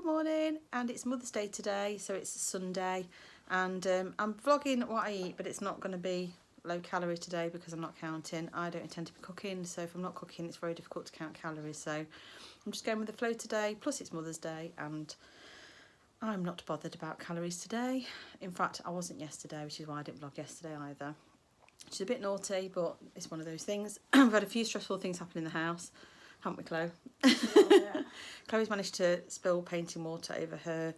Good morning, and it's Mother's Day today, so it's Sunday, and I'm vlogging what I eat, but it's not going to be low calorie today because I'm not counting. I don't intend to be cooking, so if I'm not cooking it's very difficult to count calories, so I'm just going with the flow today, plus it's Mother's Day and I'm not bothered about calories today. In fact, I wasn't yesterday, which is why I didn't vlog yesterday either, which is a bit naughty, but it's one of those things. I've had a few stressful things happen in the house, haven't we, Chloe? Oh, yeah. Chloe's managed to spill painting water over her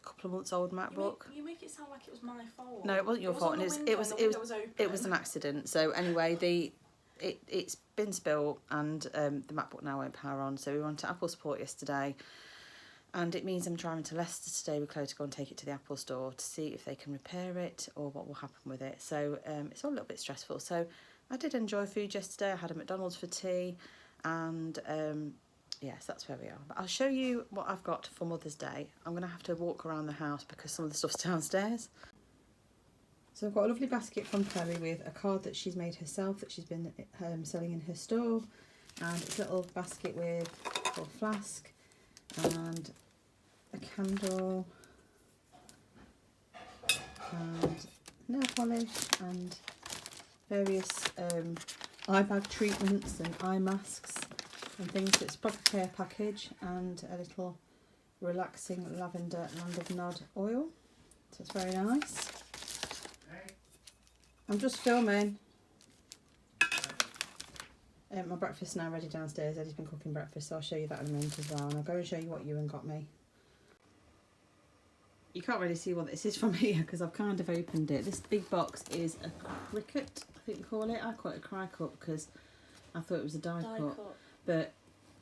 couple of months old MacBook. You make it sound like it was my fault. No, it wasn't your fault, and it was an accident. So anyway, it's been spilled, and the MacBook now won't power on. So we went to Apple Support yesterday, and it means I'm driving to Leicester today with Chloe to go and take it to the Apple store to see if they can repair it or what will happen with it. So it's all a little bit stressful. So I did enjoy food yesterday. I had a McDonald's for tea, and yes, that's where we are. But I'll show you what I've got for Mother's Day. I'm going to have to walk around the house because some of the stuff's downstairs. So I've got a lovely basket from Chloe with a card that she's made herself that she's been selling in her store, and it's a little basket with a flask and a candle and nail polish and various eye bag treatments and eye masks and things. It's a proper care package, and a little relaxing lavender land of nod oil, so it's very nice. I'm just filming. My breakfast's now ready downstairs. Eddie's been cooking breakfast, so I'll show you that in a minute as well, and I'll go and show you what Ewan got me. You can't really see what this is from here because I've kind of opened it. This big box is a cricket, I think you call it. I call it a cry cup because I thought it was a die cup. But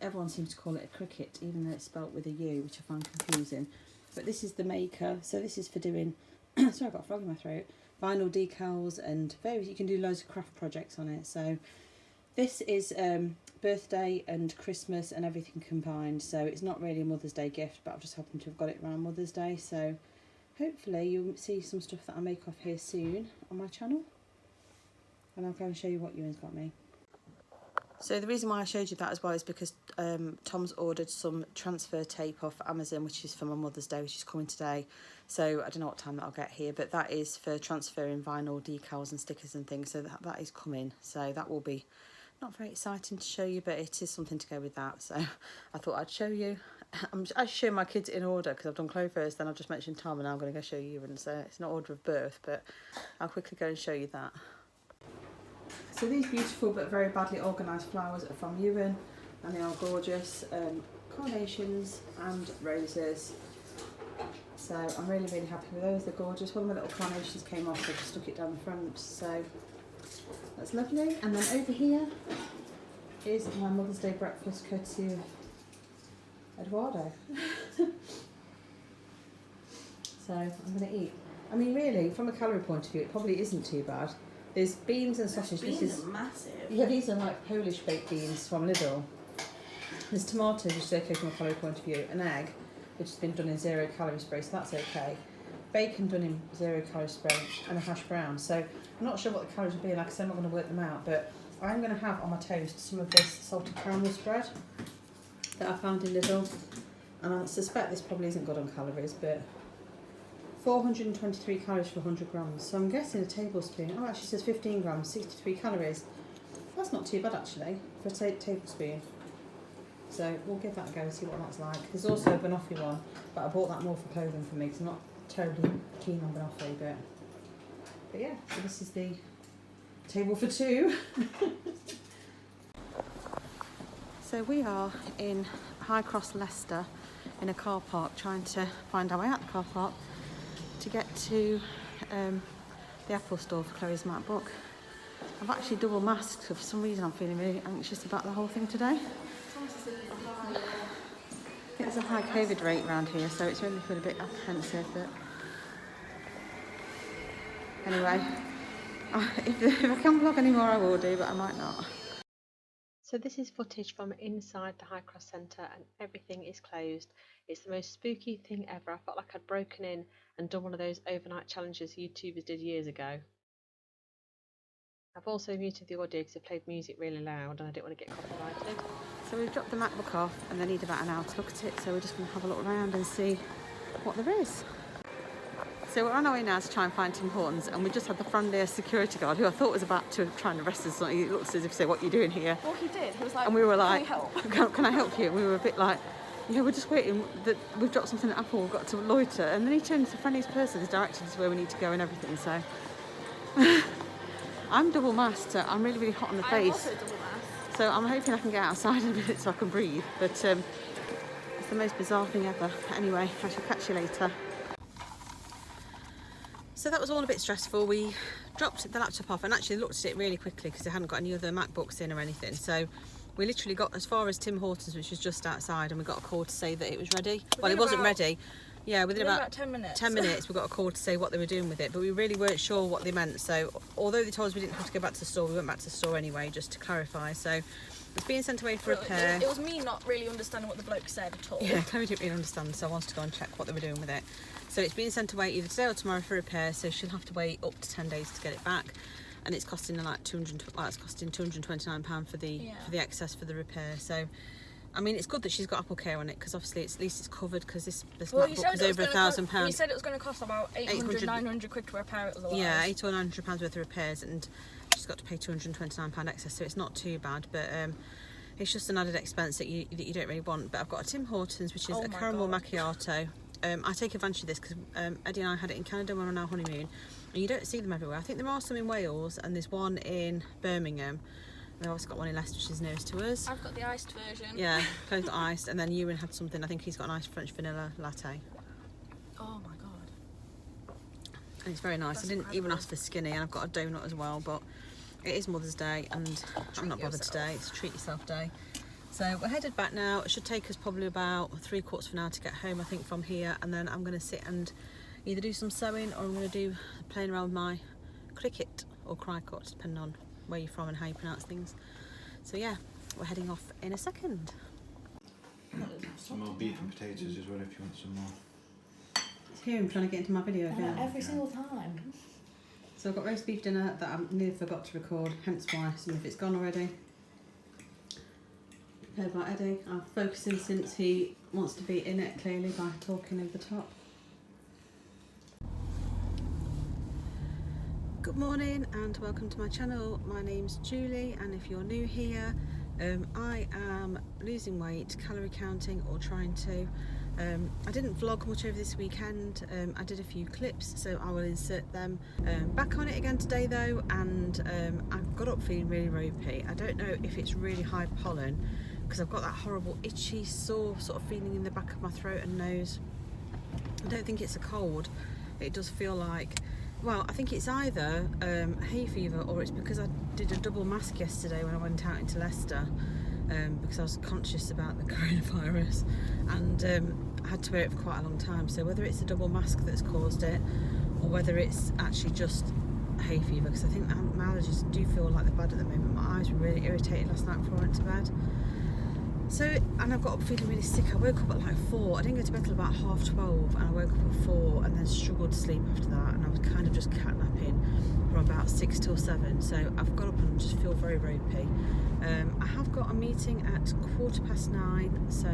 everyone seems to call it a cricket, even though it's spelt with a U, which I find confusing. But this is the maker, so this is for doing, sorry, I've got a frog in my throat, vinyl decals and various, you can do loads of craft projects on it. So this is birthday and Christmas and everything combined, so it's not really a Mother's Day gift, but I've just happened to have got it around Mother's Day, so hopefully you'll see some stuff that I make off here soon on my channel, and I'll go and show you what Ewan's got me. So the reason why I showed you that as well is because Tom's ordered some transfer tape off Amazon, which is for my Mother's Day, which is coming today. So I don't know what time that'll get here, but that is for transferring vinyl decals and stickers and things. So that is coming. So that will be not very exciting to show you, but it is something to go with that. So I thought I'd show you. I show my kids in order because I've done Chloe first, then I've just mentioned Tom, and now I'm going to go show you. And so it's not order of birth, but I'll quickly go and show you that. So these beautiful but very badly organised flowers are from Ewan, and they are gorgeous, carnations and roses. So I'm really, really happy with those. They're gorgeous. One of my little carnations came off, so I just stuck it down the front. So that's lovely. And then over here is my Mother's Day breakfast courtesy of Eduardo. So I'm going to eat. I mean, really, from a calorie point of view, it probably isn't too bad. There's beans and sausage. Beans are massive. Yeah, these are like Polish baked beans from Lidl. There's tomatoes, which is okay from a calorie point of view. An egg, which has been done in 0 calorie spray, so that's okay. Bacon done in 0 calorie spray, and a hash brown. So I'm not sure what the calories will be, like I said, I'm not going to work them out, but I'm going to have on my toast some of this salted caramel spread that I found in Lidl. And I suspect this probably isn't good on calories, but 423 calories for 100 grams. So I'm guessing a tablespoon, oh, actually says 15 grams, 63 calories. That's not too bad actually for a tablespoon. So we'll give that a go and see what that's like. There's also a banoffee one, but I bought that more for clothing for me because I'm not terribly keen on banoffee, but yeah, so this is the table for two. So we are in High Cross, Leicester, in a car park, trying to find our way out the car park to get to the Apple store for Chloe's MacBook. I've actually double masked, so for some reason I'm feeling really anxious about the whole thing today. It's a high COVID rate around here, so it's really feel a bit apprehensive, but anyway, if I can vlog anymore I will do, but I might not. So this is footage from inside the High Cross Centre, and everything is closed. It's the most spooky thing ever. I felt like I'd broken in and done one of those overnight challenges YouTubers did years ago. I've also muted the audio because I played music really loud and I didn't want to get copyrighted. So we've dropped the MacBook off and they need about an hour to look at it, so we're just going to have a look around and see what there is. So we're on our way now to try and find Tim Hortons, and we just had the friendliest security guard who I thought was about to try and arrest us. He looked as if to say, "What are you doing here?" Well, he did. He was like, and we were like, "Can we help?" Can I help you? And we were a bit like, "Yeah, we're just waiting. That we've dropped something at Apple. We've got to loiter." And then he turned to the friendliest person, has directed us where we need to go and everything. So I'm double masked. So I'm really hot on the face. I'm also double masked. So I'm hoping I can get outside in a minute so I can breathe. But it's the most bizarre thing ever. Anyway, I shall catch you later. So that was all a bit stressful. We dropped the laptop off and actually looked at it really quickly because they hadn't got any other MacBooks in or anything. So we literally got as far as Tim Hortons, which was just outside, and we got a call to say that it was ready. Well, it wasn't ready. Yeah, within about 10 minutes. 10 minutes we got a call to say what they were doing with it, but we really weren't sure what they meant. So although they told us we didn't have to go back to the store, we went back to the store anyway, just to clarify. So it's being sent away for repair. It was me not really understanding what the bloke said at all. Yeah, Chloe didn't really understand, so I wanted to go and check what they were doing with it. So it's being sent away either today or tomorrow for repair, so she'll have to wait up to 10 days to get it back. And it's costing like £229 for the excess for the repair. So I mean, it's good that she's got Apple Care on it, because obviously at least it's covered, because this MacBook is over £1,000. He said it was going to cost about 900 quid to repair it otherwise. Yeah, £800 or £900 worth of repairs, and she's got to pay £229 excess, so it's not too bad. But it's just an added expense that you don't really want. But I've got a Tim Hortons, which is a caramel macchiato. I take advantage of this because Eddie and I had it in Canada when we were on our honeymoon, and you don't see them everywhere. I think there are some in Wales, and there's one in Birmingham. They've also got one in Leicester, which is nearest to us. I've got the iced version. Yeah, Chloe's got iced, and then Ewan had something. I think he's got an iced French vanilla latte. Oh my god. And it's very nice. I didn't even ask for skinny, and I've got a donut as well, but it is Mother's Day, and I'm not bothered today. It's a treat yourself day. So we're headed back now. It should take us probably about 3/4 of an hour to get home, I think, from here, and then I'm going to sit and either do some sewing, or I'm going to do playing around with my cricket or cricut, depending on where you're from and how you pronounce things. So yeah, we're heading off in a second. Some more beef and potatoes as well if you want some more. It's here, I'm trying to get into my video again. Every single time. So I've got roast beef dinner that I nearly forgot to record, hence why some of it's gone already. Prepared by Eddie. I'm focusing since he wants to be in it clearly by talking over the top. Good morning and welcome to my channel. My name's Julie, and if you're new here, I am losing weight, calorie counting, or trying to. I didn't vlog much over this weekend. I did a few clips, so I will insert them. Back on it again today though, and I got up feeling really ropey. I don't know if it's really high pollen, because I've got that horrible itchy sore sort of feeling in the back of my throat and nose. I don't think it's a cold. It does feel like, well, I think it's either hay fever, or it's because I did a double mask yesterday when I went out into Leicester, because I was conscious about the coronavirus, and I had to wear it for quite a long time. So whether it's a double mask that's caused it, or whether it's actually just hay fever, because I think my allergies do feel like they're bad at the moment. My eyes were really irritated last night before I went to bed. So, and I've got up feeling really sick. I woke up at like 4. I didn't go to bed till about 12:30, and I woke up at 4 and then struggled to sleep after that, and I was kind of just catnapping from about 6 till 7. So I've got up and just feel very ropey. I have got a meeting at 9:15, so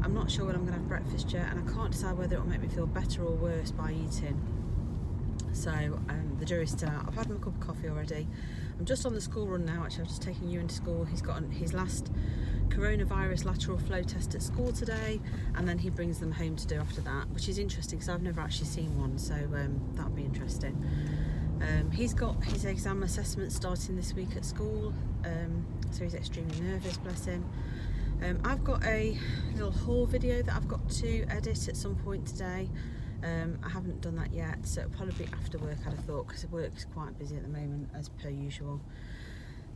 I'm not sure when I'm going to have breakfast yet, and I can't decide whether it will make me feel better or worse by eating. So the jury's still out. I've had my cup of coffee already. I'm just on the school run now. Actually, I've just taken Ewan to school. He's got his last coronavirus lateral flow test at school today, and then he brings them home to do after that, which is interesting because I've never actually seen one, so that'll be interesting. He's got his exam assessment starting this week at school, so he's extremely nervous, bless him. I've got a little haul video that I've got to edit at some point today. I haven't done that yet, so it'll probably be after work, I'd have thought, because work is quite busy at the moment as per usual.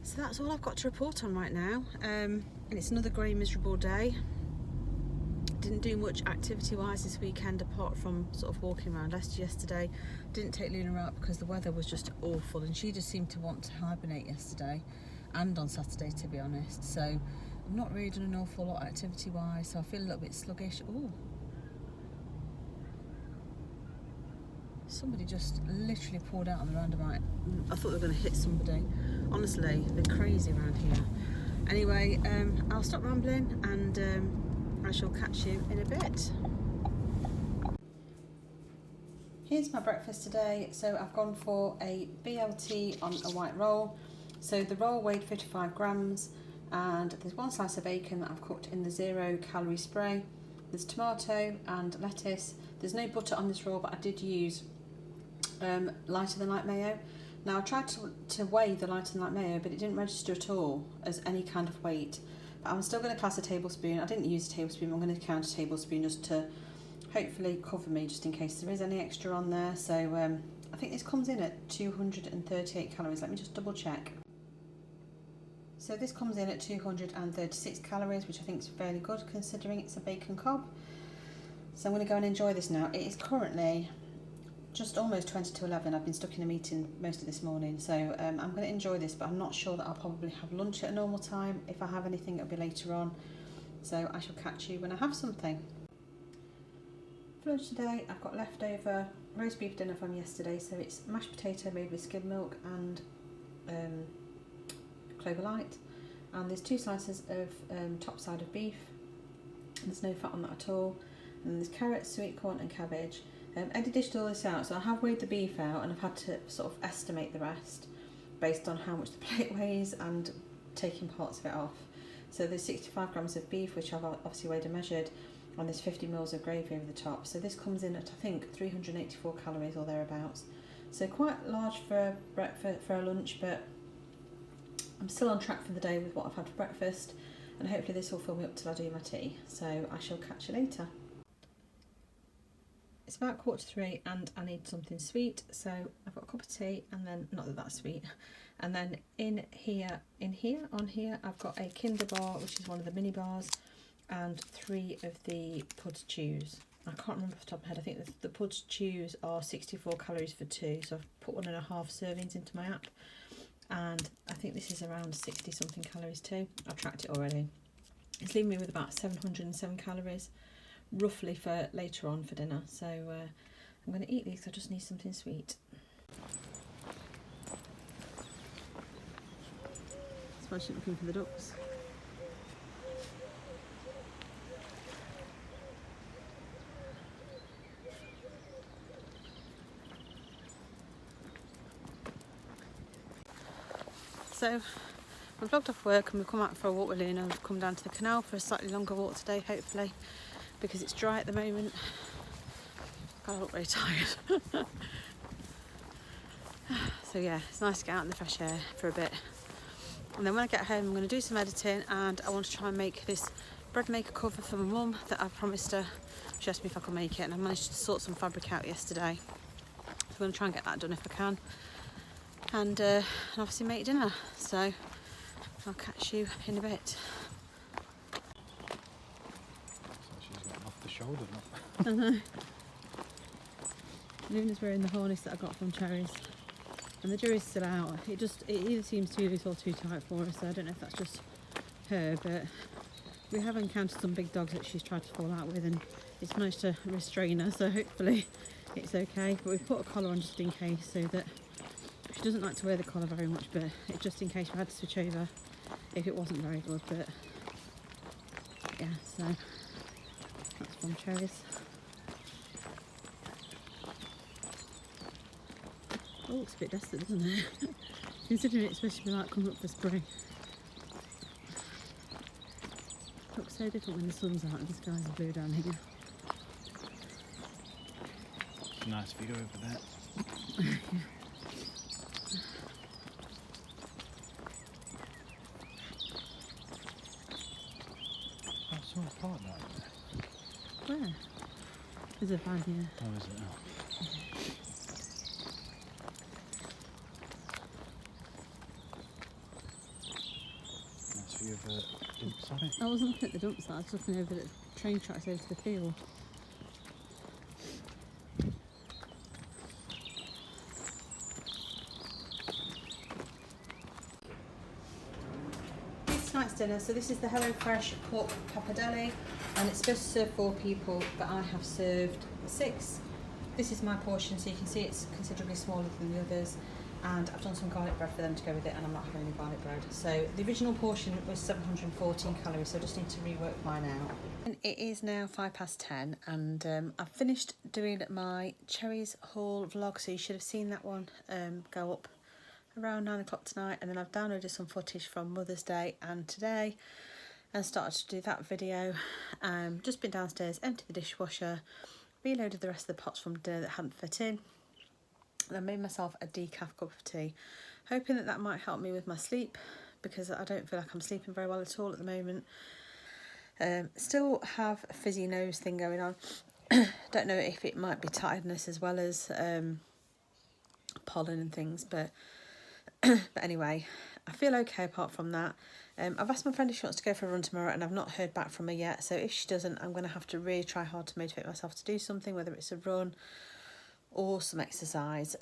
So that's all I've got to report on right now, and it's another grey miserable day. Didn't do much activity wise this weekend apart from sort of walking around Leicester yesterday. Didn't take Luna out because the weather was just awful, and she just seemed to want to hibernate yesterday and on Saturday, to be honest. So I've not really done an awful lot activity wise, so I feel a little bit sluggish. Ooh. Somebody just literally poured out on the roundabout. I thought they were going to hit somebody. Honestly, they're crazy around here. Anyway, I'll stop rambling and I shall catch you in a bit. Here's my breakfast today. So I've gone for a BLT on a white roll. So the roll weighed 55 grams and there's one slice of bacon that I've cooked in the 0 calorie spray. There's tomato and lettuce. There's no butter on this roll, but I did use lighter than light mayo. Now I tried to weigh the lighter than light mayo, but it didn't register at all as any kind of weight. But I'm still going to class a tablespoon. I didn't use a tablespoon, I'm going to count a tablespoon just to hopefully cover me, just in case there is any extra on there. So I think this comes in at 238 calories. Let me just double check. So this comes in at 236 calories, which I think is fairly good considering it's a bacon cob. So I'm going to go and enjoy this now. It is currently just almost 20 to 11. I've been stuck in a meeting most of this morning, so I'm going to enjoy this, but I'm not sure that I'll probably have lunch at a normal time. If I have anything, it'll be later on. So I shall catch you when I have something. For lunch today, I've got leftover roast beef dinner from yesterday. So it's mashed potato made with skim milk and clover light. And there's 2 slices of top side of beef. There's no fat on that at all. And there's carrots, sweet corn and cabbage. Eddie dished all this out, so I have weighed the beef out and I've had to sort of estimate the rest based on how much the plate weighs and taking parts of it off. So there's 65 grams of beef, which I've obviously weighed and measured, and there's 50 mils of gravy over the top. So this comes in at, I think, 384 calories or thereabouts. So quite large for breakfast, for a lunch, but I'm still on track for the day with what I've had for breakfast, and hopefully this will fill me up till I do my tea. So I shall catch you later. It's about 2:45 and I need something sweet, so I've got a cup of tea, and then, not that that's sweet, and then on here I've got a Kinder bar, which is one of the mini bars, and 3 of the Tues. I can't remember off the top of my head. I think the Tues are 64 calories for 2, so I've put 1.5 servings into my app, and I think this is around 60 something calories too. I've tracked it already. It's leaving me with about 707 calories roughly for later on for dinner. So I'm going to eat these because I just need something sweet. That's why she's looking for the ducks. So we've logged off work and we've come out for a walk with Luna. We've come down to the canal for a slightly longer walk today, hopefully, because it's dry at the moment. God, I look very tired. So yeah, it's nice to get out in the fresh air for a bit. And then when I get home, I'm going to do some editing, and I want to try and make this bread maker cover for my mum that I promised her. She asked me if I could make it, and I managed to sort some fabric out yesterday. So I'm going to try and get that done if I can. And obviously make dinner. So I'll catch you in a bit. She's got off the shoulder now. I know. Luna's wearing the harness that I got from Cherries, and the jury's still out. It either seems too loose or too tight for her, so I don't know if that's just her, but we have encountered some big dogs that she's tried to fall out with, and it's managed to restrain her, so hopefully it's okay. But we've put a collar on just in case, so that she doesn't like to wear the collar very much, but it's just in case we had to switch over if it wasn't very good. But yeah, so that's from Cherries. Oh, looks a bit desolate, doesn't it? Considering it's supposed to be like coming up for spring. Looks so different when the sun's out and the skies are blue down here. It's a nice view over there. Yeah. That's all part that. Where? There's a van here. Oh, is it now? Nice view of the dump site. I wasn't looking at the dump site, I was looking over the train tracks over to the field. Tonight's dinner, so this is the HelloFresh pork pappardelle, and it's supposed to serve 4 people, but I have served 6. This is my portion, so you can see it's considerably smaller than the others. and I've done some garlic bread for them to go with it, and I'm not having any garlic bread. So the original portion was 714 calories, so I just need to rework mine out. And it is now 10:05, and I've finished doing my cherries haul vlog, so you should have seen that one go up around 9 o'clock tonight. And then I've downloaded some footage from Mother's Day and today and started to do that video. Just been downstairs, emptied the dishwasher, reloaded the rest of the pots from dinner that hadn't fit in, and I made myself a decaf cup of tea, hoping that that might help me with my sleep, because I don't feel like I'm sleeping very well at all at the moment. Still have a fizzy nose thing going on. Don't know if it might be tiredness as well as pollen and things, but anyway, I feel okay apart from that. I've asked my friend if she wants to go for a run tomorrow, and I've not heard back from her yet, so if she doesn't, I'm going to have to really try hard to motivate myself to do something, whether it's a run or some exercise.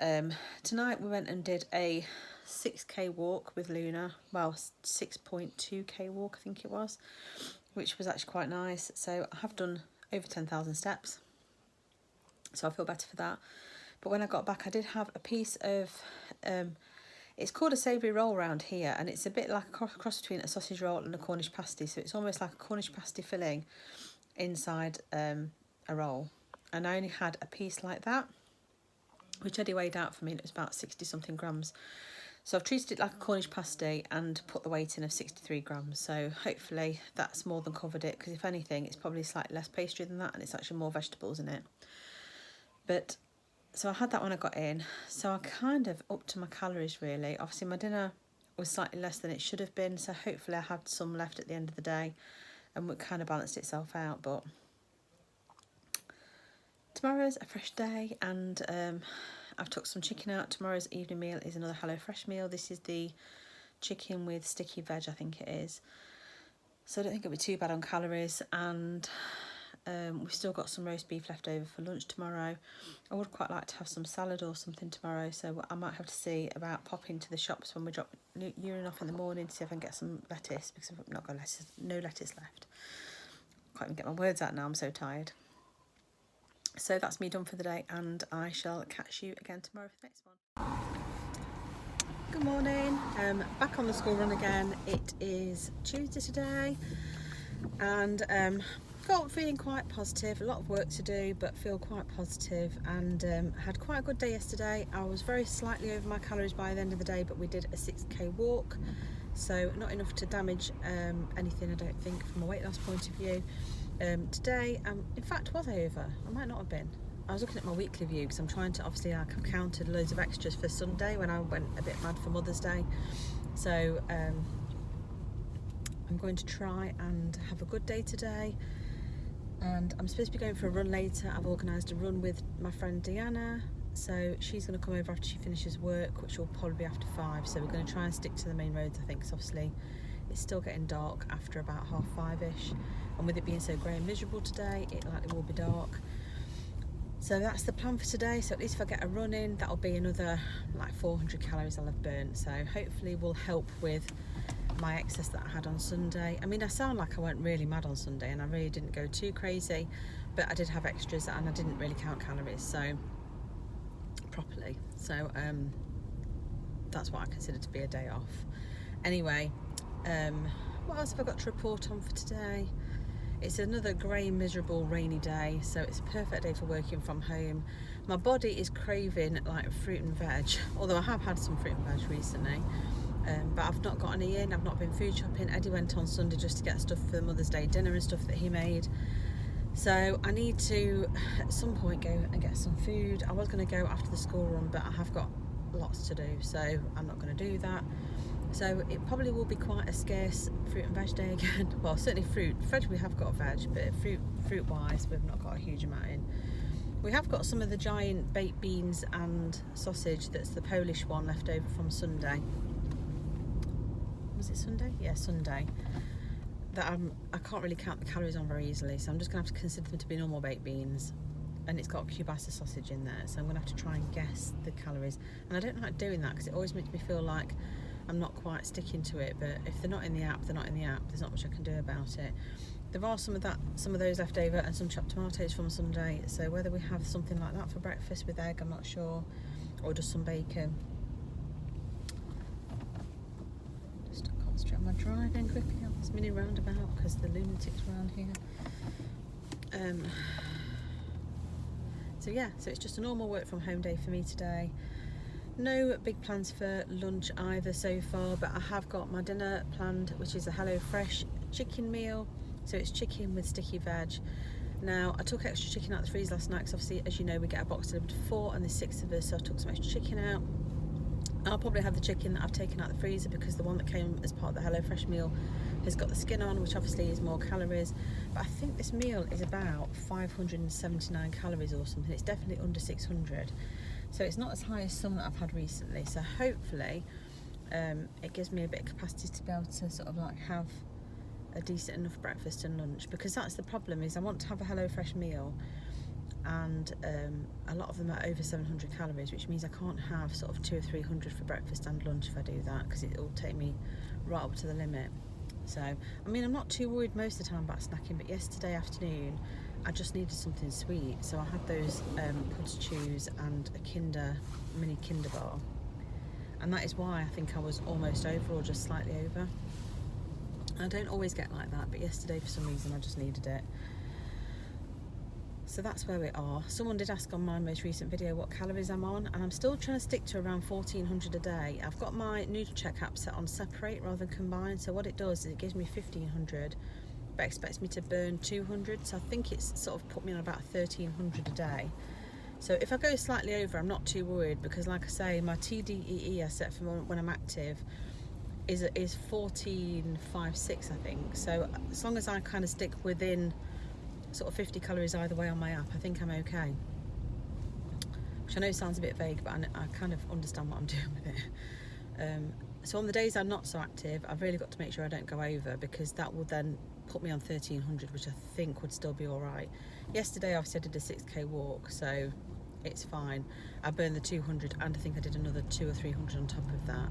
Tonight we went and did a 6k walk with Luna, well 6.2k walk I think it was, which was actually quite nice. So I have done over 10,000 steps, so I feel better for that. But when I got back, I did have a piece of it's called a savoury roll around here, and it's a bit like a cross between a sausage roll and a Cornish pasty, so it's almost like a Cornish pasty filling inside a roll. And I only had a piece like that, which Eddie weighed out for me, and it was about 60 something grams. So I've treated it like a Cornish pasty and put the weight in of 63 grams. So hopefully that's more than covered it, because if anything, it's probably slightly less pastry than that, and it's actually more vegetables in it. But so I had that when I got in. So I kind of upped to my calories really. Obviously my dinner was slightly less than it should have been, so hopefully I had some left at the end of the day and it kind of balanced itself out. But tomorrow's a fresh day, and I've took some chicken out. Tomorrow's evening meal is another HelloFresh meal. This is the chicken with sticky veg, I think it is. So I don't think it'll be too bad on calories. And we've still got some roast beef left over for lunch tomorrow. I would quite like to have some salad or something tomorrow, so I might have to see about popping to the shops when we drop urine off in the morning to see if I can get some lettuce, because I've not got lettuce, no lettuce left. Can't even get my words out now, I'm so tired. So that's me done for the day, and I shall catch you again tomorrow for the next one. Good morning, back on the school run again. It is Tuesday today, and felt feeling quite positive. A lot of work to do, but feel quite positive, and had quite a good day yesterday. I was very slightly over my calories by the end of the day, but we did a 6k walk, so not enough to damage anything, I don't think, from a weight loss point of view. Today, in fact, was I over? I might not have been. I was looking at my weekly view because I'm trying to, obviously I've counted loads of extras for Sunday when I went a bit mad for Mother's Day. So I'm going to try and have a good day today. And I'm supposed to be going for a run later. I've organised a run with my friend Deanna, so she's going to come over after she finishes work, which will probably be after 5. So we're going to try and stick to the main roads, I think, because obviously it's still getting dark after about 5:30ish, and with it being so grey and miserable today, it likely will be dark. So that's the plan for today. So at least if I get a run in, that'll be another like 400 calories I'll have burnt, so hopefully will help with my excess that I had on Sunday. I mean, I sound like I went really mad on Sunday, and I really didn't go too crazy, but I did have extras and I didn't really count calories so properly. So that's what I consider to be a day off. Anyway, what else have I got to report on for today? It's another grey, miserable, rainy day, so it's a perfect day for working from home. My body is craving like fruit and veg, although I have had some fruit and veg recently. But I've not got any in. I've not been food shopping. Eddie went on Sunday just to get stuff for Mother's Day dinner and stuff that he made. So I need to at some point go and get some food. I was going to go after the school run, but I have got lots to do, so I'm not going to do that. So it probably will be quite a scarce fruit and veg day again. Well, certainly fruit. Veg we have got veg, but fruit wise we've not got a huge amount in. We have got some of the giant baked beans and sausage, that's the Polish one, left over from Sunday. Was it Sunday? Yeah, Sunday. That I can't really count the calories on very easily, so I'm just going to have to consider them to be normal baked beans. And it's got kielbasa sausage in there, so I'm going to have to try and guess the calories. And I don't like doing that because it always makes me feel like I'm not quite sticking to it, but if they're not in the app, they're not in the app. There's not much I can do about it. There are some of those left over, and some chopped tomatoes from Sunday, so whether we have something like that for breakfast with egg, I'm not sure, or just some bacon. Am I driving quickly on this mini roundabout because the lunatics around here? So yeah, so it's just a normal work from home day for me today. No big plans for lunch either so far, but I have got my dinner planned, which is a HelloFresh chicken meal. So it's chicken with sticky veg. Now I took extra chicken out of the freezer last night because obviously, as you know, we get a box delivered to 4 and there's 6 of us, so I took some extra chicken out. I'll probably have the chicken that I've taken out of the freezer because the one that came as part of the HelloFresh meal has got the skin on, which obviously is more calories. But I think this meal is about 579 calories or something. It's definitely under 600. So it's not as high as some that I've had recently. So hopefully it gives me a bit of capacity to be able to sort of like have a decent enough breakfast and lunch, because that's the problem, is I want to have a HelloFresh meal and a lot of them are over 700 calories, which means I can't have sort of 200 or 300 for breakfast and lunch if I do that, because it will take me right up to the limit. So I mean, I'm not too worried most of the time about snacking, but yesterday afternoon I just needed something sweet, so I had those Tues and a mini Kinder bar, and that is why I think I was almost over or just slightly over. I don't always get like that, but yesterday for some reason I just needed it. So that's where we are. Someone did ask on my most recent video what calories I'm on, and I'm still trying to stick to around 1400 a day. I've got my NutriCheck app set on separate rather than combine, so what it does is it gives me 1500 but expects me to burn 200, so I think it's sort of put me on about 1300 a day. So if I go slightly over, I'm not too worried, because like I say, my TDEE I set for when I'm active is 1456, I think. So as long as I kind of stick within sort of 50 calories either way on my app, I think I'm okay. Which I know sounds a bit vague, but I kind of understand what I'm doing with it. So on the days I'm not so active, I've really got to make sure I don't go over, because that will then put me on 1300, which I think would still be all right. Yesterday obviously I did a 6k walk, so it's fine. I burned the 200, and I think I did another 200 or 300 on top of that.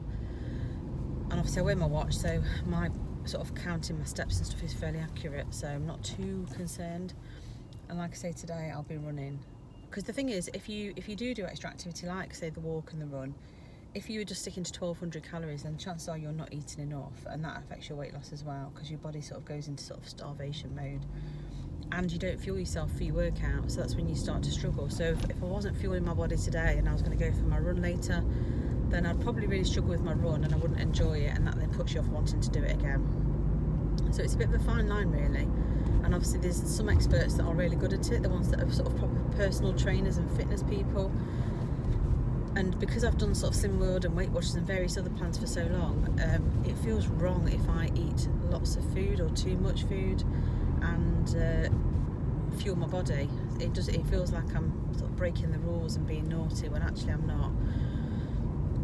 And obviously I wear my watch, so my sort of counting my steps and stuff is fairly accurate, so I'm not too concerned. And like I say, today I'll be running, because the thing is, if you do extra activity like say the walk and the run, if you were just sticking to 1200 calories, then chances are you're not eating enough, and that affects your weight loss as well, because your body sort of goes into sort of starvation mode and you don't fuel yourself for your workout, so that's when you start to struggle. So if I wasn't fueling my body today and I was going to go for my run later, then I'd probably really struggle with my run and I wouldn't enjoy it, and that then puts you off wanting to do it again. So it's a bit of a fine line really, and obviously there's some experts that are really good at it, the ones that are sort of proper personal trainers and fitness people. And because I've done sort of Slim World and Weight Watchers and various other plans for so long, it feels wrong if I eat lots of food or too much food and fuel my body. It feels like I'm sort of breaking the rules and being naughty, when actually I'm not.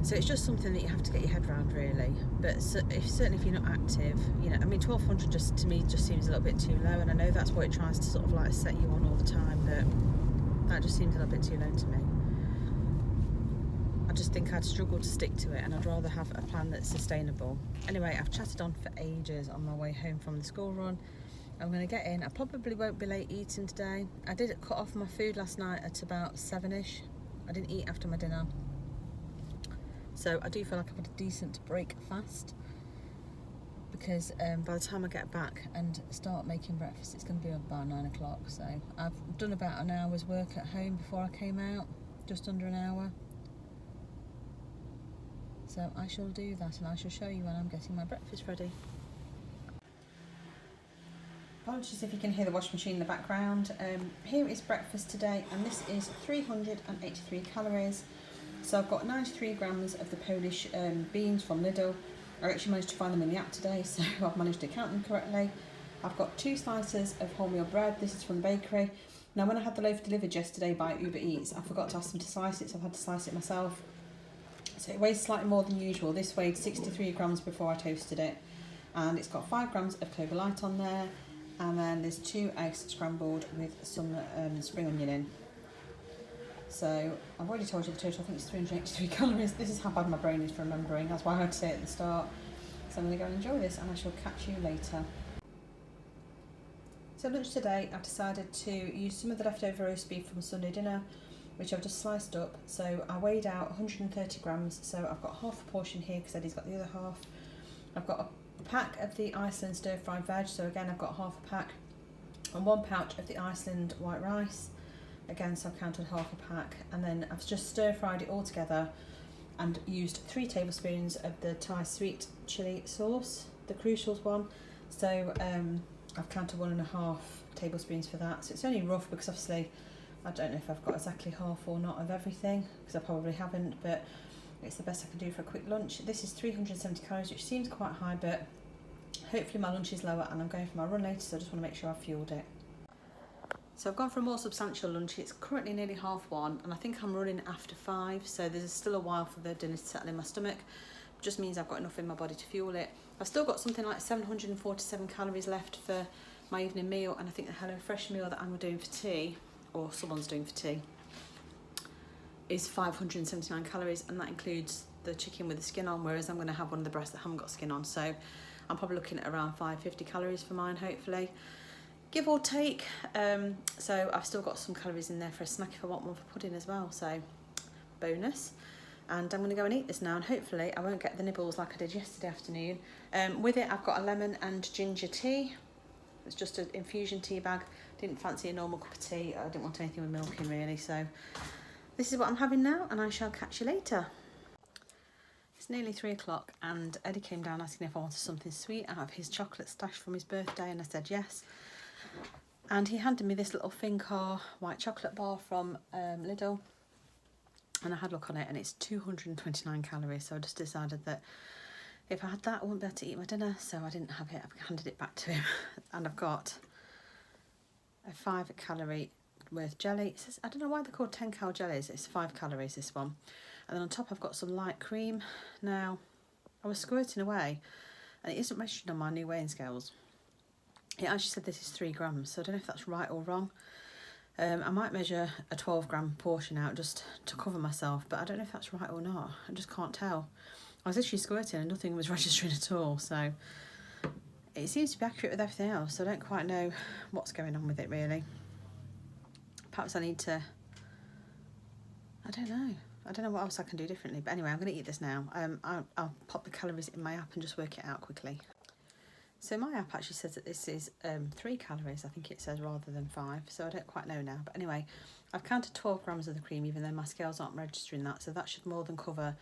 So it's just something that you have to get your head around really. But certainly if you're not active, you know, I mean 1200 just to me just seems a little bit too low, and I know that's what it tries to sort of like set you on all the time, but that just seems a little bit too low to me. I just think I'd struggle to stick to it, and I'd rather have a plan that's sustainable. Anyway, I've chatted on for ages on my way home from the school run. I'm going to get in. I probably won't be late eating today. I did cut off my food last night at about 7ish. I didn't eat after my dinner. So I do feel like I've had a decent break fast, because by the time I get back and start making breakfast, it's going to be about 9 o'clock. So I've done about an hour's work at home before I came out, just under an hour. So I shall do that, and I shall show you when I'm getting my breakfast ready. Apologies if you can hear the washing machine in the background. Here is breakfast today, and this is 383 calories. So I've got 93 grams of the Polish beans from Lidl. I actually managed to find them in the app today, so I've managed to count them correctly. I've got 2 slices of wholemeal bread. This is from the bakery. Now when I had the loaf delivered yesterday by Uber Eats, I forgot to ask them to slice it, so I've had to slice it myself. So it weighs slightly more than usual. This weighed 63 grams before I toasted it, and it's got 5 grams of Clover Light on there, and then there's 2 eggs scrambled with some spring onion in. So I've already told you the total. I think it's 383 calories. This is how bad my brain is for remembering. That's why I had to say it at the start. So I'm going to go and enjoy this, and I shall catch you later. So lunch today, I've decided to use some of the leftover roast beef from Sunday dinner, which I've just sliced up. So I weighed out 130 grams, so I've got half a portion here because Eddie's got the other half. I've got a a pack of the Iceland stir-fried veg, so again I've got half a pack, and 1 pouch of the Iceland white rice, again so I've counted half a pack, and then I've just stir-fried it all together and used 3 tablespoons of the Thai sweet chilli sauce, the Crucials one, so I've counted 1.5 tablespoons for that, so it's only rough because obviously I don't know if I've got exactly half or not of everything, because I probably haven't, but it's the best I can do for a quick lunch. This is 370 calories, which seems quite high, but hopefully my lunch is lower, and I'm going for my run later, so I just want to make sure I've fueled it. So I've gone for a more substantial lunch. It's currently nearly 1:30, and I think I'm running after 5, so there's still a while for the dinner to settle in my stomach. It just means I've got enough in my body to fuel it. I've still got something like 747 calories left for my evening meal, and I think the HelloFresh meal that I'm doing for tea, or someone's doing for tea, is 579 calories, and that includes the chicken with the skin on, whereas I'm going to have one of the breasts that haven't got skin on, so I'm probably looking at around 550 calories for mine, hopefully, give or take. So I've still got some calories in there for a snack if I want one for pudding as well, so bonus. And I'm going to go and eat this now, and hopefully I won't get the nibbles like I did yesterday afternoon. With it I've got a lemon and ginger tea. It's just an infusion tea bag. Didn't fancy a normal cup of tea. I didn't want anything with milk in really, so this is what I'm having now, and I shall catch you later. It's nearly 3 o'clock, and Eddie came down asking if I wanted something sweet out of his chocolate stash from his birthday, and I said yes. And he handed me this little Fincar white chocolate bar from Lidl, and I had a look on it, and it's 229 calories, so I just decided that if I had that I wouldn't be able to eat my dinner, so I didn't have it. I've handed it back to him. And I've got a 5 calorie worth jelly. It says, I don't know why they're called 10 cal jellies. It's 5 calories, this one. And then on top I've got some light cream. Now, I was squirting away, and it isn't measured on my new weighing scales. It actually said this is 3 grams, so I don't know if that's right or wrong. I might measure a 12 gram portion out just to cover myself, but I don't know if that's right or not. I just can't tell. I was literally squirting and nothing was registering at all, so it seems to be accurate with everything else, so I don't quite know what's going on with it really. Perhaps I need to, I don't know what else I can do differently, but anyway, I'm going to eat this now. I'll pop the calories in my app and just work it out quickly. So my app actually says that this is 3 calories, I think it says, rather than 5, so I don't quite know now. But anyway, I've counted 12 grams of the cream, even though my scales aren't registering that, so that should more than cover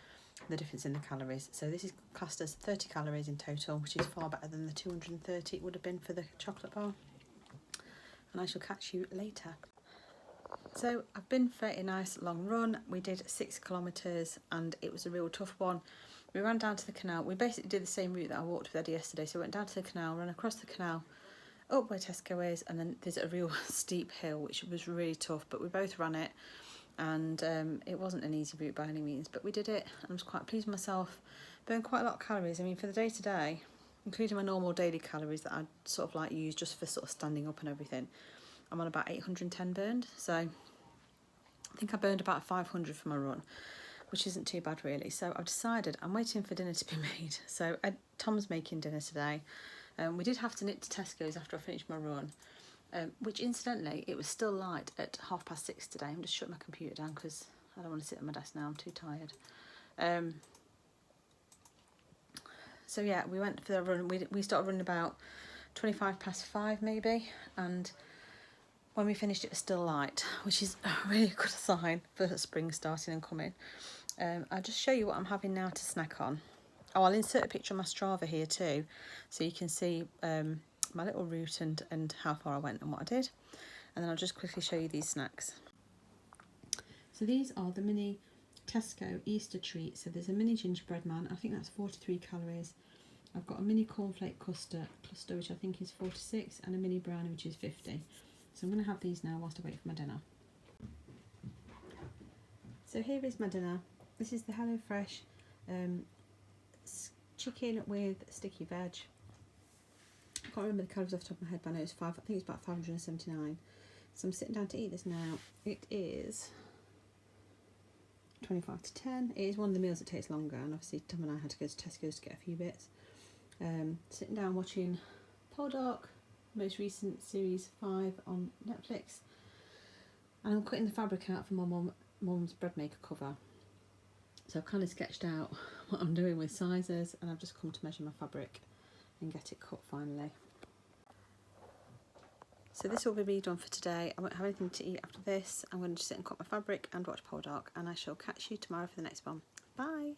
the difference in the calories. So this is classed as 30 calories in total, which is far better than the 230 it would have been for the chocolate bar. And I shall catch you later. So I've been for a nice long run. We did 6 kilometres, and it was a real tough one. We ran down to the canal. We basically did the same route that I walked with Eddie yesterday. So we went down to the canal, ran across the canal, up where Tesco is, and then there's a real steep hill, which was really tough, but we both ran it, and it wasn't an easy route by any means, but we did it. I was quite pleased with myself. Burned quite a lot of calories. I mean, for the day to day, including my normal daily calories that I sort of like use just for sort of standing up and everything, I'm on about 810 burned. So I think I burned about 500 for my run, which isn't too bad really. So I've decided I'm waiting for dinner to be made. So Tom's making dinner today. We did have to nip to Tesco's after I finished my run, which incidentally, it was still light at 6:30 today. I'm just shutting my computer down because I don't want to sit at my desk now, I'm too tired. So yeah, we went for the run. We started running about 5:25 maybe, and when we finished it was still light, which is a really good sign for spring starting and coming. I'll just show you what I'm having now to snack on. Oh, I'll insert a picture of my Strava here too, so you can see my little route and how far I went and what I did. And then I'll just quickly show you these snacks. So these are the mini Tesco Easter treats. So there's a mini gingerbread man, I think that's 43 calories. I've got a mini cornflake cluster, which I think is 46, and a mini brownie, which is 50. So I'm going to have these now whilst I wait for my dinner. So here is my dinner. This is the HelloFresh chicken with sticky veg. I can't remember the calories off the top of my head, but I know it's I think it's about 579. So I'm sitting down to eat this now. It is 25 to 10. It is one of the meals that takes longer, and obviously Tom and I had to go to Tesco's to get a few bits. Sitting down watching Poldark, most recent series 5 on Netflix, and I'm cutting the fabric out for my mum's bread maker cover. So I've kind of sketched out what I'm doing with sizes, and I've just come to measure my fabric and get it cut finally. So this will be me done for today. I won't have anything to eat after this. I'm going to just sit and cut my fabric and watch Poldark, and I shall catch you tomorrow for the next one. Bye!